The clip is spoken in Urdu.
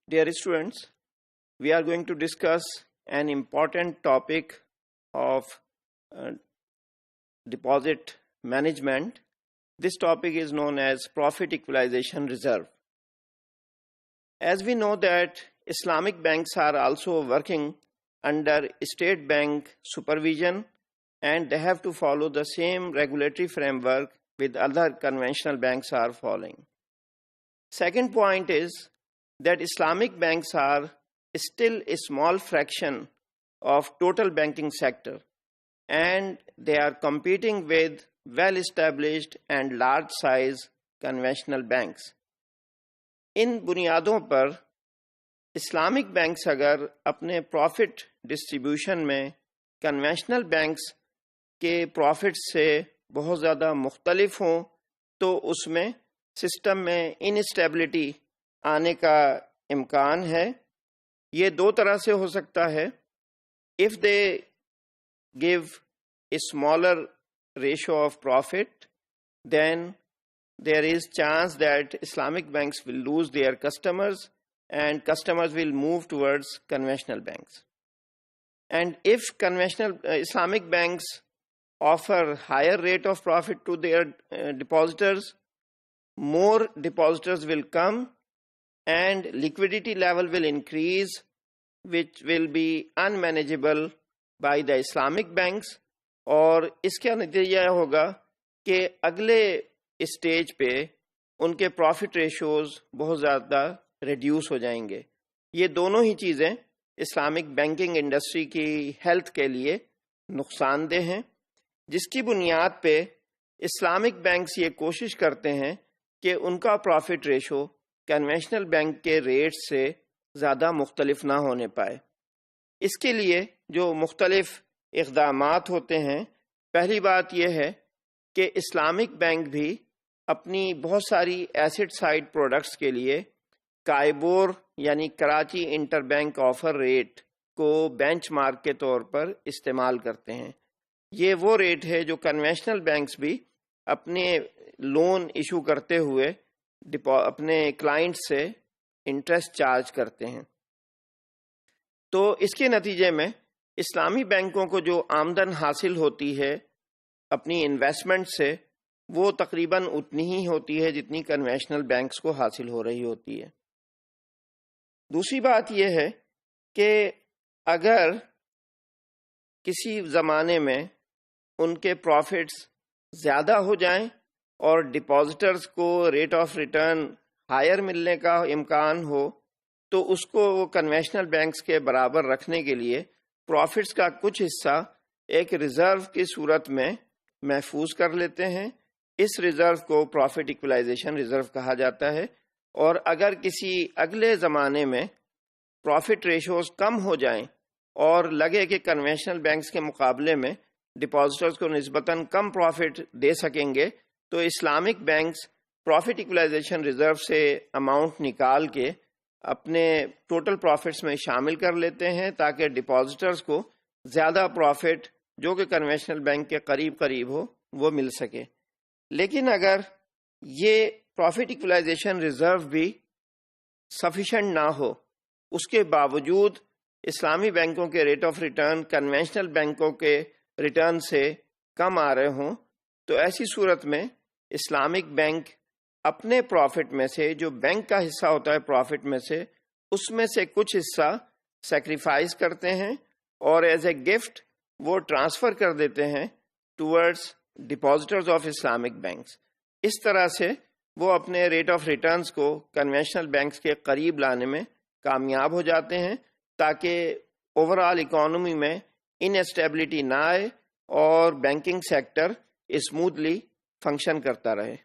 Dear students, we are going to discuss an important topic of deposit management. This topic is known as profit equalization reserve. As we know that Islamic banks are also working under state bank supervision and they have to follow the same regulatory framework with other conventional banks are following. Second point is that Islamic banks are still a small fraction of total banking sector and they are competing with well-established and large-size conventional banks. ان بنیادوں پر اسلامک بینکس اگر اپنے پروفٹ ڈسٹریبیوشن میں کنونشنل بینکس کے پروفٹ سے بہت زیادہ مختلف ہوں تو اس میں سسٹم میں انسٹیبلٹی آنے کا امکان ہے. یہ دو طرح سے ہو سکتا ہے. If they give a smaller ratio of profit then there is chance that Islamic banks will lose their customers and customers will move towards conventional banks. And if conventional Islamic banks offer higher rate of profit to their depositors, more depositors will come and liquidity level will increase, which will be unmanageable by the Islamic banks. اور اس کا نتیجہ ہوگا کہ اگلے اسٹیج پہ ان کے پروفٹ ریشوز بہت زیادہ ریڈیوس ہو جائیں گے. یہ دونوں ہی چیزیں اسلامک بینکنگ انڈسٹری کی ہیلتھ کے لیے نقصان دہ ہیں, جس کی بنیاد پہ اسلامک بینکس یہ کوشش کرتے ہیں کہ ان کا پروفٹ ریشو کنونشنل بینک کے ریٹ سے زیادہ مختلف نہ ہونے پائے. اس کے لیے جو مختلف اقدامات ہوتے ہیں, پہلی بات یہ ہے کہ اسلامک بینک بھی اپنی بہت ساری ایسٹ سائڈ پروڈکٹس کے لیے کائبور یعنی Karachi interbank offer rate کو بینچ مارک کے طور پر استعمال کرتے ہیں. یہ وہ ریٹ ہے جو کنونشنل بینکس بھی اپنے لون ایشو کرتے ہوئے اپنے کلائنٹ سے انٹرسٹ چارج کرتے ہیں. تو اس کے نتیجے میں اسلامی بینکوں کو جو آمدن حاصل ہوتی ہے اپنی انویسٹمنٹ سے, وہ تقریباً اتنی ہی ہوتی ہے جتنی کنونشنل بینکس کو حاصل ہو رہی ہوتی ہے. دوسری بات یہ ہے کہ اگر کسی زمانے میں ان کے پروفٹس زیادہ ہو جائیں اور ڈپازیٹرز کو ریٹ آف ریٹرن ہائر ملنے کا امکان ہو, تو اس کو وہ کنونشنل بینکس کے برابر رکھنے کے لیے پروفٹس کا کچھ حصہ ایک ریزرو کی صورت میں محفوظ کر لیتے ہیں. اس ریزرو کو پروفٹ ایکولائزیشن ریزرو کہا جاتا ہے. اور اگر کسی اگلے زمانے میں پروفٹ ریشوز کم ہو جائیں اور لگے کہ کنونشنل بینکس کے مقابلے میں ڈپازیٹرز کو نسبتاً کم پروفٹ دے سکیں گے, تو Islamic banks profit equalisation reserve سے اماؤنٹ نکال کے اپنے ٹوٹل پروفٹس میں شامل کر لیتے ہیں تاکہ ڈپازیٹرز کو زیادہ پروفٹ جو کہ کنونشنل بینک کے قریب قریب ہو وہ مل سکے. لیکن اگر یہ پروفٹ ایکولائزیشن ریزرو بھی سفیشینٹ نہ ہو, اس کے باوجود اسلامی بینکوں کے ریٹ آف ریٹرن کنونشنل بینکوں کے ریٹرن سے کم آ رہے ہوں, تو ایسی صورت میں اسلامک بینک اپنے پروفٹ میں سے, جو بینک کا حصہ ہوتا ہے پروفٹ میں سے, اس میں سے کچھ حصہ سیکریفائز کرتے ہیں اور ایز اے گفٹ وہ ٹرانسفر کر دیتے ہیں ٹورڈز ڈپازیٹرز آف اسلامک بینکس. اس طرح سے وہ اپنے ریٹ آف ریٹرنز کو کنونشنل بینکس کے قریب لانے میں کامیاب ہو جاتے ہیں تاکہ اوور آل اکانومی میں انسٹیبلٹی نہ آئے اور بینکنگ سیکٹر اسموتھلی فنکشن کرتا رہے.